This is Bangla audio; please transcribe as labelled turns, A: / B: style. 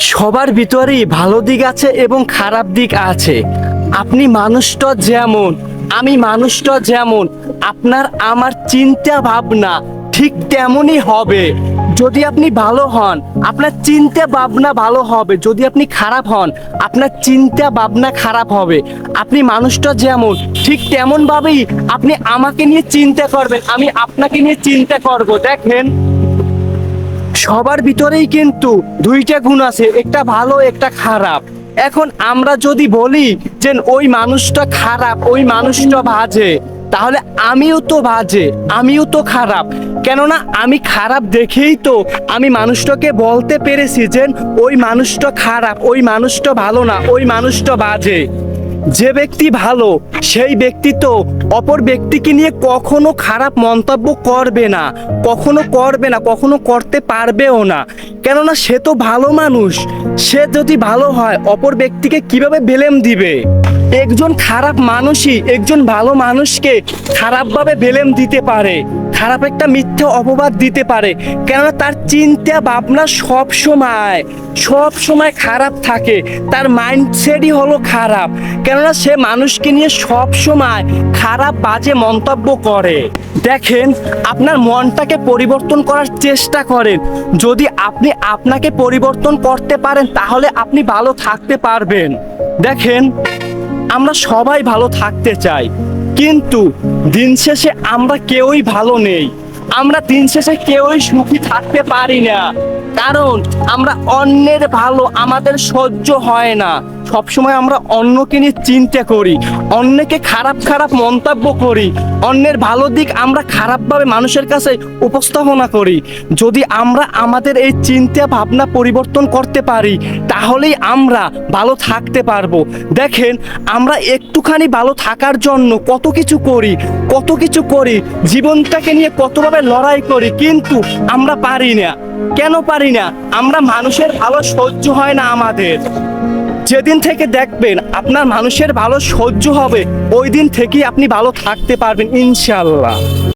A: সবার ভিতরেই ভালো দিক আছে এবং খারাপ দিক আছে। আপনি মানুষটা যেমন, আমি মানুষটা যেমন, আপনার আমার চিন্তা ভাবনা ঠিক তেমনই হবে। যদি আপনি ভালো হন, আপনার চিন্তা ভাবনা ভালো হবে। যদি আপনি খারাপ হন, আপনার চিন্তা ভাবনা খারাপ হবে। আপনি মানুষটা যেমন, ঠিক তেমন ভাবেই আপনি আমাকে নিয়ে চিন্তা করবেন, আমি আপনাকে নিয়ে চিন্তা করব। দেখেন, সবার ভিতরেই কিন্তু দুইটা গুণ আছে, একটা ভালো একটা খারাপ। এখন আমরা যদি বলি যে ওই মানুষটা খারাপ, ওই মানুষটা বাজে, তাহলে আমিও তো বাজে, আমিও তো খারাপ। কেননা আমি খারাপ দেখেই তো আমি মানুষটাকে বলতে পেরেছি যে ওই মানুষটা খারাপ, ওই মানুষটা ভালো না, ওই মানুষটা বাজে। যে ব্যক্তি ভালো সেই ব্যক্তি তো অপর ব্যক্তিকে নিয়ে কখনো খারাপ মন্তব্য করবে না, কখনো করবে না, কখনো করতে পারবেও না। কেননা সে তো ভালো মানুষ। সে যদি ভালো হয় অপর ব্যক্তিকে কিভাবে ব্লেম দিবে? একজন খারাপ মানুষই একজন ভালো মানুষকে খারাপভাবে ব্লেম দিতে পারে, খারাপ একটা মিথ্যা অপবাদ দিতে পারে। কেননা তার চিন্তা ভাবনা সব সময় খারাপ থাকে, তার মাইন্ডসেটই হলো খারাপ। কেননা সে মানুষকে নিয়ে সব সময় খারাপ বাজে মন্তব্য করে। দেখেন, আপনার মনটাকে পরিবর্তন করার চেষ্টা করেন। যদি আপনি আপনাকে পরিবর্তন করতে পারেন তাহলে আপনি ভালো থাকতে পারবেন। দেখেন, আমরা সবাই ভালো থাকতে চাই, কিন্তু দিন শেষে আমরা কেউই ভালো নেই। আমরা দিন শেষে কেউই সুখী থাকতে পারি না, কারণ আমরা অন্যের ভালো আমাদের সহ্য হয় না। সবসময় আমরা অন্যকে নিয়ে চিন্তা করি, অন্যকে খারাপ খারাপ মন্তব্য করি, অন্যের ভালো দিক আমরা খারাপভাবে মানুষের কাছে উপস্থাপনা করি। যদি আমরা আমাদের এই চিন্তা ভাবনা পরিবর্তন করতে পারি তাহলেই আমরা ভালো থাকতে পারবো। দেখেন, আমরা একটুখানি ভালো থাকার জন্য কত কিছু করি, জীবনটাকে নিয়ে কতভাবে লড়াই করি, কিন্তু আমরা পারি না। কেন পারি না? আমরা মানুষের ভালো সহ্য হয় না আমাদের। যেদিন থেকে দেখবেন আপনার মানুষের ভালো সহ্য হবে, ওই দিন থেকেই আপনি ভালো থাকতে পারবেন ইনশাআল্লাহ।